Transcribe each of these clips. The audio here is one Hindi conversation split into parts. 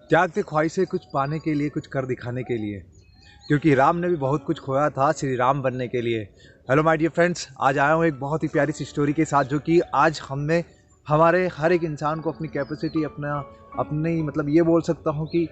त्याग दी ख्वाहिशें कुछ पाने के लिए, कुछ कर दिखाने के लिए, क्योंकि राम ने भी बहुत कुछ खोया था श्री राम बनने के लिए। हेलो माय डियर फ्रेंड्स, आज आया हूँ एक बहुत ही प्यारी सी स्टोरी के साथ, जो कि आज हमें हमारे हर एक इंसान को अपनी कैपेसिटी, अपनी मतलब ये बोल सकता हूँ कि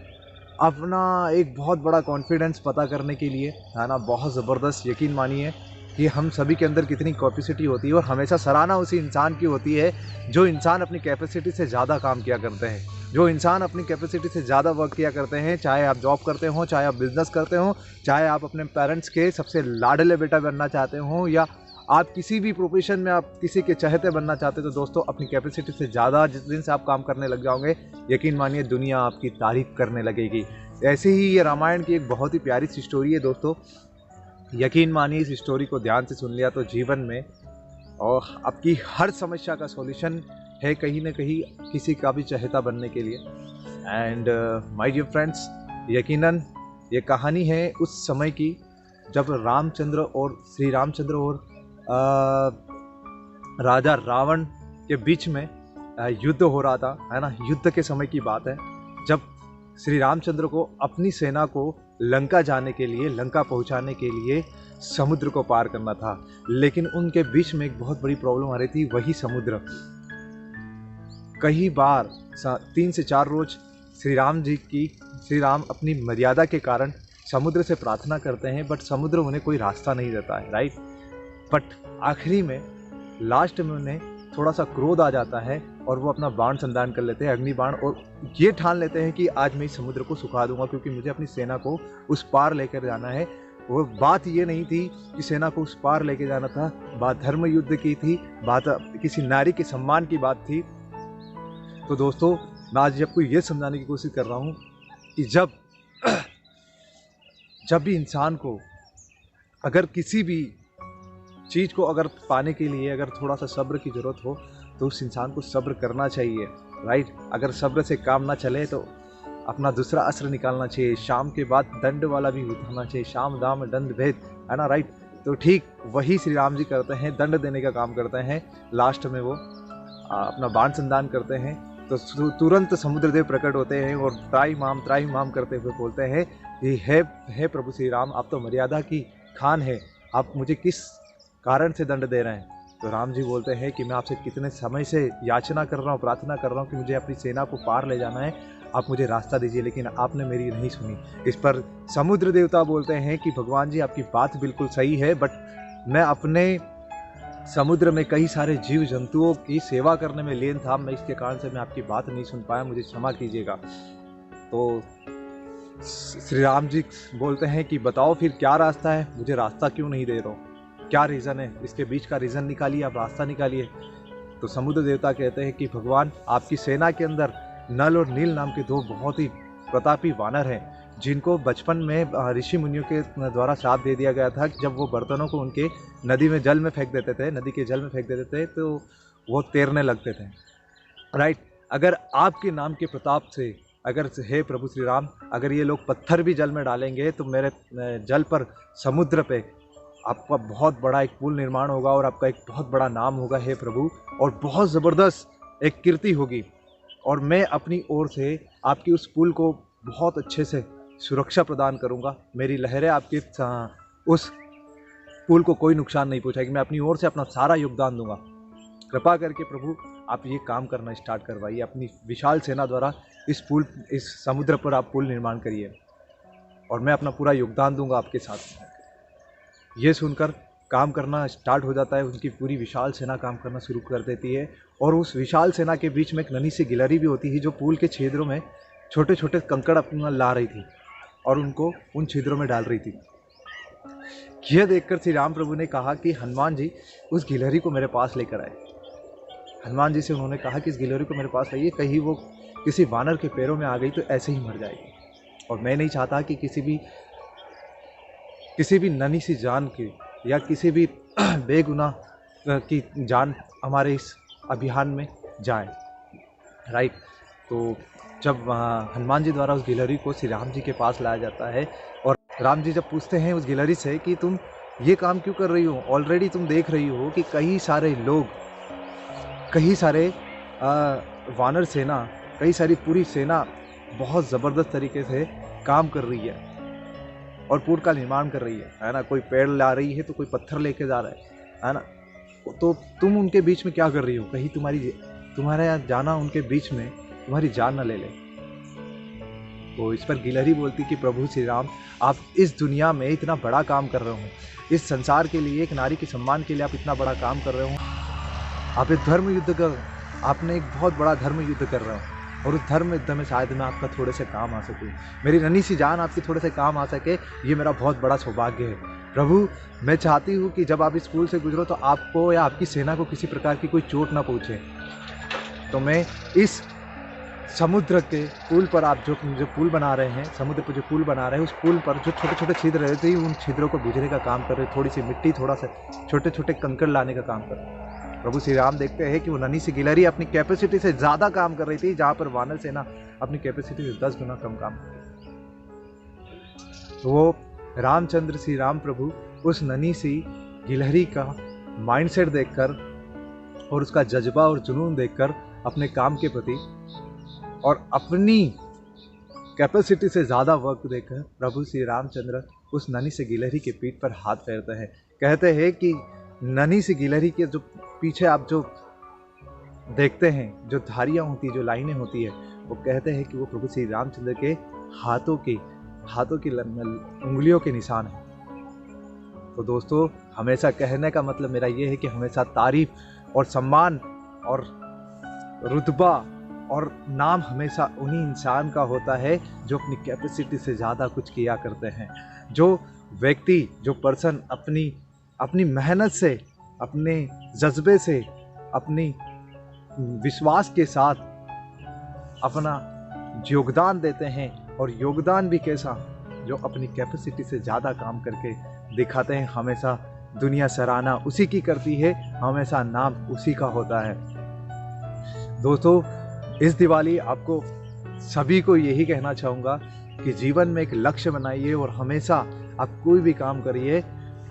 अपना एक बहुत बड़ा कॉन्फिडेंस पता करने के लिए, है ना, बहुत ज़बरदस्त यकीन मानिए कि हम सभी के अंदर कितनी कैपेसिटी होती है। और हमेशा सराहना उसी इंसान की होती है जो इंसान अपनी कैपेसिटी से ज़्यादा काम किया करते हैं, जो इंसान अपनी कैपेसिटी से ज़्यादा वर्क किया करते हैं। चाहे आप जॉब करते हो, चाहे आप बिज़नेस करते हो, चाहे आप अपने पेरेंट्स के सबसे लाडले बेटा बनना चाहते हो, या आप किसी भी प्रोफेशन में आप किसी के चहेते बनना चाहते हो, तो दोस्तों अपनी कैपेसिटी से ज़्यादा जिस दिन से आप काम करने लग जाओगे, यकीन मानिए दुनिया आपकी तारीफ़ करने लगेगी। ऐसे ही ये रामायण की एक बहुत ही प्यारी सी स्टोरी है दोस्तों। यकीन मानिए इस स्टोरी को ध्यान से सुन लिया तो जीवन में और आपकी हर समस्या का सॉल्यूशन है कहीं ना कहीं किसी का भी चहेता बनने के लिए। एंड माय डियर फ्रेंड्स, यकीनन ये कहानी है उस समय की जब श्री रामचंद्र और राजा रावण के बीच में युद्ध हो रहा था, है ना। युद्ध के समय की बात है जब श्री रामचंद्र को अपनी सेना को लंका जाने के लिए, लंका पहुंचाने के लिए समुद्र को पार करना था, लेकिन उनके बीच में एक बहुत बड़ी प्रॉब्लम आ रही थी, वही समुद्र। कई बार 3 से 4 रोज श्री राम अपनी मर्यादा के कारण समुद्र से प्रार्थना करते हैं, बट समुद्र उन्हें कोई रास्ता नहीं देता है, राइट। बट आखिरी में, लास्ट में उन्हें थोड़ा सा क्रोध आ जाता है और वो अपना बाण संधान कर लेते हैं, अग्नि बाण, और ये ठान लेते हैं कि आज मैं इस समुद्र को सुखा दूंगा, क्योंकि मुझे अपनी सेना को उस पार लेकर जाना है। वो बात ये नहीं थी कि सेना को उस पार लेकर जाना था, बात धर्म युद्ध की थी, बात किसी नारी के सम्मान की बात थी। तो दोस्तों, मैं आज आपको ये समझाने की कोशिश कर रहा हूँ कि जब भी इंसान को अगर किसी भी चीज़ को अगर पाने के लिए अगर थोड़ा सा सब्र की ज़रूरत हो, तो उस इंसान को सब्र करना चाहिए, राइट। अगर सब्र से काम ना चले तो अपना दूसरा अस्त्र निकालना चाहिए। शाम के बाद दंड वाला भी उठाना चाहिए, शाम दाम दंड भेद, है ना, राइट। तो ठीक वही श्री राम जी करते हैं, दंड देने का काम करते हैं। लास्ट में वो अपना बाण संधान करते हैं तो तुरंत समुद्रदेव प्रकट होते हैं और त्राई माम करते हुए बोलते हैं कि हे प्रभु श्री राम, आप तो मर्यादा की खान है, आप मुझे किस कारण से दंड दे रहे हैं। तो राम जी बोलते हैं कि मैं आपसे कितने समय से याचना कर रहा हूँ, प्रार्थना कर रहा हूँ कि मुझे अपनी सेना को पार ले जाना है, आप मुझे रास्ता दीजिए, लेकिन आपने मेरी नहीं सुनी। इस पर समुद्र देवता बोलते हैं कि भगवान जी, आपकी बात बिल्कुल सही है, बट मैं अपने समुद्र में कई सारे जीव जंतुओं की सेवा करने में लीन था, मैं इसके कारण से मैं आपकी बात नहीं सुन पाया, मुझे क्षमा कीजिएगा। तो श्री राम जी बोलते हैं कि बताओ फिर क्या रास्ता है, मुझे रास्ता क्यों नहीं दे रहे हो, क्या रीज़न है, इसके बीच का रीज़न निकालिए, आप रास्ता निकालिए। तो समुद्र देवता कहते हैं कि भगवान, आपकी सेना के अंदर नल और नील नाम के 2 बहुत ही प्रतापी वानर हैं, जिनको बचपन में ऋषि मुनियों के द्वारा श्राप दे दिया गया था कि जब वो बर्तनों को उनके नदी के जल में फेंक देते थे तो वो तैरने लगते थे, राइट। अगर आपके नाम के प्रताप से, अगर हे प्रभु श्री राम, अगर ये लोग पत्थर भी जल में डालेंगे तो मेरे जल पर, समुद्र पे आपका बहुत बड़ा एक पुल निर्माण होगा और आपका एक बहुत बड़ा नाम होगा हे प्रभु, और बहुत ज़बरदस्त एक कीर्ति होगी, और मैं अपनी ओर से आपकी उस पुल को बहुत अच्छे से सुरक्षा प्रदान करूंगा, मेरी लहरें आपके उस पुल को कोई नुकसान नहीं पहुंचाएगी, मैं अपनी ओर से अपना सारा योगदान दूंगा। कृपा करके प्रभु आप ये काम करना स्टार्ट करवाइए, अपनी विशाल सेना द्वारा इस समुद्र पर आप पुल निर्माण करिए और मैं अपना पूरा योगदान दूंगा आपके साथ। ये सुनकर काम करना स्टार्ट हो जाता है, उनकी पूरी विशाल सेना काम करना शुरू कर देती है, और उस विशाल सेना के बीच में एक नन्ही सी गिलहरी भी होती है जो पुल के छिद्रों में छोटे छोटे कंकड़ अपना ला रही थी और उनको उन छिद्रों में डाल रही थी। यह देखकर श्री राम प्रभु ने कहा कि हनुमान जी, उस गिलहरी को मेरे पास लेकर आए। हनुमान जी से उन्होंने कहा कि इस गिलहरी को मेरे पास लाइए, कहीं वो किसी वानर के पैरों में आ गई तो ऐसे ही मर जाएगी, और मैं नहीं चाहता कि किसी भी नन्ही सी जान की या किसी भी बेगुनाह की जान हमारे इस अभियान में जाए, राइट। तो जब हनुमान जी द्वारा उस गिलहरी को श्री राम जी के पास लाया जाता है, और राम जी जब पूछते हैं उस गिलहरी से कि तुम ये काम क्यों कर रही हो, ऑलरेडी तुम देख रही हो कि कई सारे लोग, कई सारे वानर सेना, कई सारी पूरी सेना बहुत ज़बरदस्त तरीके से काम कर रही है और पुल का निर्माण कर रही है ना। कोई पेड़ ला रही है तो कोई पत्थर लेके जा रहा है ना। तो तुम उनके बीच में क्या कर रही हो? कहीं तुम्हारा यहाँ जाना उनके बीच में तुम्हारी जान ना ले ले। तो इस पर गिलहरी बोलती कि प्रभु श्री राम, आप इस दुनिया में इतना बड़ा काम कर रहे हो, इस संसार के लिए, एक नारी के सम्मान के लिए आप इतना बड़ा काम कर रहे हो। आप एक धर्म युद्ध कर, आपने एक बहुत बड़ा धर्म युद्ध कर रहे हो और उस धर्म युद्ध में शायद मैं आपका थोड़े से काम आ सकूँ, मेरी नन्ही सी जान आपकी थोड़े से काम आ सके, ये मेरा बहुत बड़ा सौभाग्य है। प्रभु, मैं चाहती हूँ कि जब आप इस पुल से गुजरो तो आपको या आपकी सेना को किसी प्रकार की कोई चोट ना पहुँचे। तो मैं इस समुद्र के पुल पर, आप जो पुल बना रहे हैं, समुद्र पर जो पुल बना रहे हैं, उस पुल पर जो छोटे छोटे छिद्र रहते हैं, उन छिद्रों को बुझने का काम कर रहे हैं, थोड़ी सी मिट्टी, थोड़ा सा छोटे छोटे कंकड़ लाने का काम कर रहे हैं। प्रभु श्री राम देखते हैं कि वो नन्ही सी गिलहरी अपनी कैपेसिटी से ज़्यादा काम कर रही थी, जहाँ पर वानर सेना अपनी कैपेसिटी से 10 गुना कम काम कर रही थी। तो वो रामचंद्र श्री राम प्रभु उस नन्ही सी गिलहरी का माइंडसेट देखकर और उसका जज्बा और जुनून देखकर अपने काम के प्रति और अपनी कैपेसिटी से ज़्यादा वर्क देकर प्रभु श्री रामचंद्र उस नन्ही से गिलहरी के पीठ पर हाथ फेरते हैं। कहते हैं कि नन्ही सी गिलहरी के जो पीछे आप जो देखते हैं, जो धारियाँ होती, जो लाइनें होती है, वो कहते हैं कि वो प्रभु श्री रामचंद्र के हाथों की उंगलियों के निशान हैं। तो दोस्तों, हमेशा कहने का मतलब मेरा ये है कि हमेशा तारीफ और सम्मान और रुतबा और नाम हमेशा उन्हीं इंसान का होता है जो अपनी कैपेसिटी से ज़्यादा कुछ किया करते हैं। जो व्यक्ति, जो पर्सन अपनी मेहनत से, अपने जज्बे से, अपनी विश्वास के साथ अपना योगदान देते हैं, और योगदान भी कैसा, जो अपनी कैपेसिटी से ज़्यादा काम करके दिखाते हैं, हमेशा दुनिया सराहना उसी की करती है, हमेशा नाम उसी का होता है। दोस्तों, इस दिवाली आपको सभी को यही कहना चाहूँगा कि जीवन में एक लक्ष्य बनाइए और हमेशा आप कोई भी काम करिए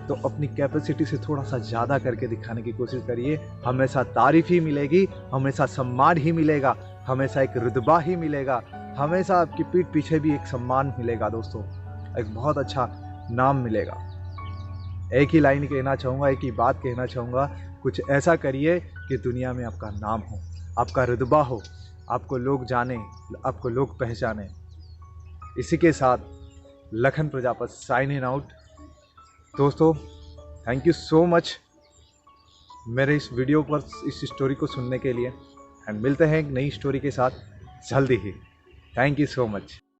तो अपनी कैपेसिटी से थोड़ा सा ज़्यादा करके दिखाने की कोशिश करिए। हमेशा तारीफ ही मिलेगी, हमेशा सम्मान ही मिलेगा, हमेशा एक रुतबा ही मिलेगा, हमेशा आपकी पीठ पीछे भी एक सम्मान मिलेगा। दोस्तों, एक बहुत अच्छा नाम मिलेगा। एक ही लाइन कहना चाहूँगा, एक ही बात कहना चाहूँगा, कुछ ऐसा करिए कि दुनिया में आपका नाम हो, आपका रुतबा हो, आपको लोग जाने, आपको लोग पहचाने। इसी के साथ लखन प्रजापत साइनिंग आउट। दोस्तों, थैंक यू सो मच मेरे इस वीडियो पर, इस स्टोरी को सुनने के लिए, एंड मिलते हैं एक नई स्टोरी के साथ जल्दी ही। Thank you so much.